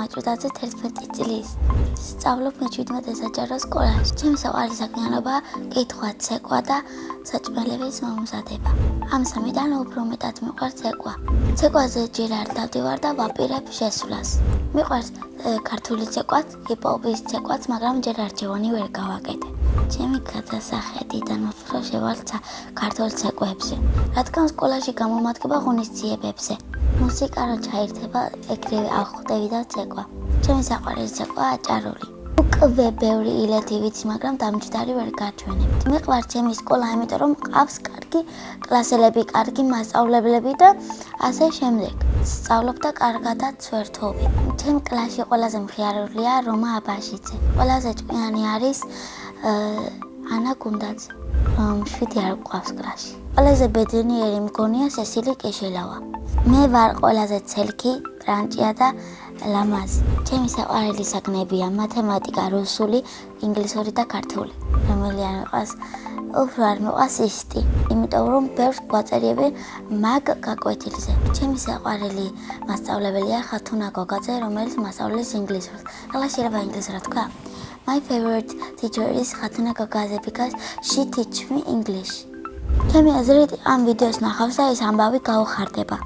მაჭუდაძე 11 წლის. სწავლობ მე-17 საჯარო სკოლაში. ჩემი საყვარელი საქმიანობაა კითხვა, ცეკვა და საჭმელების მომზადება. ამ სამიდან უფრო მეტად მიყვარს ცეკვა. ცეკვაზე ჯერ არ დავდივარ და ვაპირებ შესვლას. მიყვარს ქართული ცეკვაც, ჰიპ-ჰოპის ცეკვაც, მაგრამ ჯერ არჩევანი ვერ გავაკეთე. ჩემი გადასახედიდან უფრო შევალცა ქართულ ცეკვებზე, რადგან სკოლაში გამომადგება ღონისძიებებზე. მუსიკა რო ჩაირთება, ეგრევე აღხვდები და ცეკვა. ჩემი საყვარელი ცეკვაა აჭარული. უკვე ბევრი ილეთი ვიცი, მაგრამ დამჯდარი ვერ გაჩვენებთ. მიყვარს ჩემი სკოლა, იმიტომ რომ მყავს კარგი კლასელები, კარგი მასწავლებლები და ასე შემდეგ. სწავლობ და კარგადაც ვერთობი. ჩემ კლასში ყველაზე მხიარულია რომა აბაშიძე. ყველაზე ჭკვიანი არის ანა გუნდაძე, რომ 7 არ გვყავს კლასში. ყველაზე ბედნიერი მგონია სესილი კიშელავა. მე ვარ ყველაზე ცელქი, ტრანჭია და ლამაზი. ჩემი საყვარელი საგნებია მათემატიკა, რუსული, ინგლისური და ქართული. რომელი არ მიყვარს, უფრო არ მიყვარს ისტი, იმიტომ რომ ბევრს გვაწერიები მაგ გაკვეთილზე. ჩემი საყვარელი მასწავლებელია ხათუნა გოგაძე, რომელიც მასწავლებლის ინგლისურს. ახლა შეიძლება ინგლისურად თქვა? My favorite teacher is Khatuna Gogaze because she teach me English. ჩემი აზრით ამ ვიდეოს ნახავს და ეს ამბავი გაუხარდება.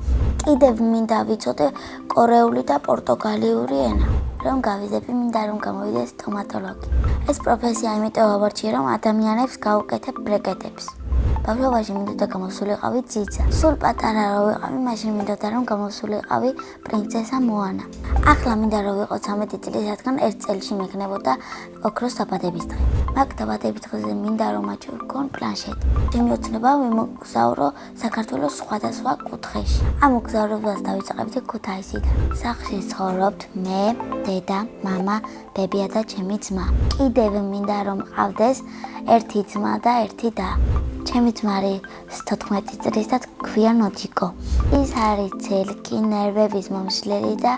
კიდევ მინდა ვიცოდე კორეული და პორტუგალიური ენა. რომ გავიზები, მინდა რომ გამოვიდეს სტომატოლოგი. ეს პროფესია იმიტომ ავარჩიე, რომ ადამიანებს გავუკეთებ ბრეკეტებს. ბავშვობაში მინდოდა გამოსულიყავი ძიძა. სულ პატარა რო ვიყავი, მაშინ მინდოდა რომ გამოსულიყავი პრინცესა მოანა. ახლა მინდა რომ ვიყო 13 წლის, რადგან ერთ წელში მექნებოდა ოქროს დაბადების დღე. მაგ დაბადების დღეზე მინდა რომ მაჩვენონ პლანშეტი. ჩემი ოცნება ვიმოგზავრო საქართველოს სხვადასხვა კუთხეში. ამ მოგზაურობას დავიწყებთ ქუთაისიდან. სახლში ცხოვრობთ მე, დედა, მამა, ბებია და ჩემი ძმა. კიდევ მინდა რომ მყავდეს ერთი ძმა და ერთი და. ჩემი ძმარი 14 წლის და ქვია ნოდიკო. ის არის ცელკი, ნერვების მომშლელი და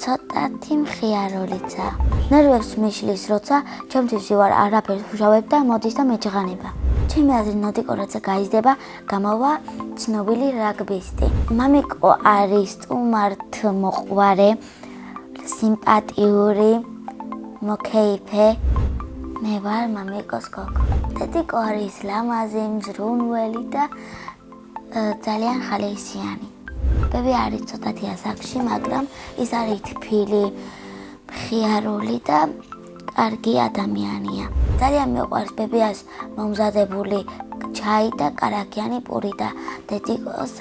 ცოტათი მხიარულიცა. ნერვებს მიშლის, როცა ჩემთვის ვარ არაფერს ვშავებ და მოდის და მეჯღანება. ჩემი აზრით ნოდიკო როცა გაიზრდება, გამოვა ცნობილი რაგბისტი. მამიკო არის სტუმართმოყვარე, სიმპათიური, მოკეიფე. მე ვარ მამიკოს გოგო. დედიკო არის ლამაზი, მზრუნველი და ძალიან ხალისიანი. ბები არის ცოტათი ასაკში, მაგრამ ის არის თბილი, მხიარული და კარგი ადამიანია. ძალიან მიყვარს ბებიას მომზადებული ჩაი და კარაქიანი პური და დედიკოს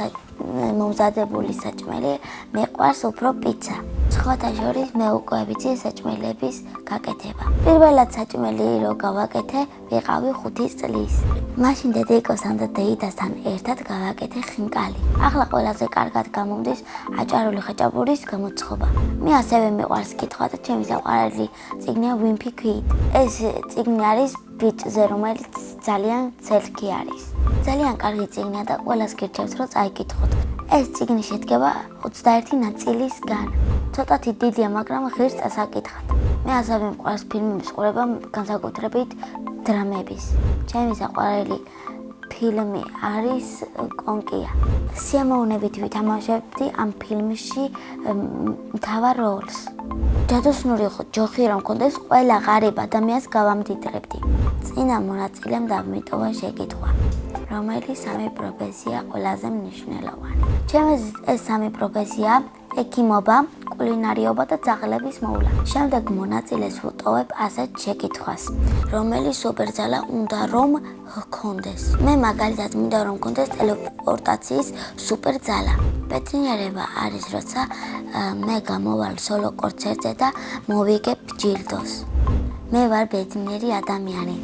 მომზადებული საჭმელი მიყვარს უფრო პიცა. სხვათა შორის მე უკვე ვიცი საჭმელების გაკეთება. პირველად საჭმელი რო გავაკეთე, ვიყავი 5 წლის. მაშინ დედიკოსთან და დეიდასთან ერთად გავაკეთე ხინკალი. ახლა ყველაზე კარგად გამომდის აჭარული ხაჭაპურის გამოცხობა. მე ასევე მიყვარს კითხვა და ჩემი საყვარელი წიგნია ვიმფი ქვით. ეს წიგნი არის ბიჭზე, რომელიც ძალიან ცელკი არის. ძალიან კარგი წიგნია და ყველას გირჩევთ, რომ წაიკითხოთ. ეს წიგნი შედგება 21 ნაწილისგან. ცოტათი დიდია, მაგრამ ღირს წასაკითხად. მე ასევე მიყვარს ფილმების ყურება, განსაკუთრებით დრამების. ჩემი საყვარელი ფილმი არის კონკია. სიამოვნებით ვითამაშებდი ამ ფილმში მთავარ როლს. ჯადოსნური ჯოხი რომ მქონდეს, ყველა ღარიბ ადამიანს გავამდიდრებდი. წინა მონაწილემ დამიტოვა შეკითხვა, რომელი სამი პროფესია ყველაზე მნიშვნელოვანი. ჩემს ეს სამი პროფესია ექიმობა, კულინარიობა და ძაღლების მოვლა. შემდეგ მონაწილეს ვუტოვებ ასეთ შეკითხვას, რომელი სუპერძალა უნდა რომ ჰქონდეს. მე მაგალითად მინდა რომ მქონდეს ტელეპორტაციის სუპერძალა. ბედნიერება არის, როცა მე გამოვალ სოლო კონცერტზე და მოვიგებ ჯილდოს. მე ვარ ბედნიერი ადამიანი.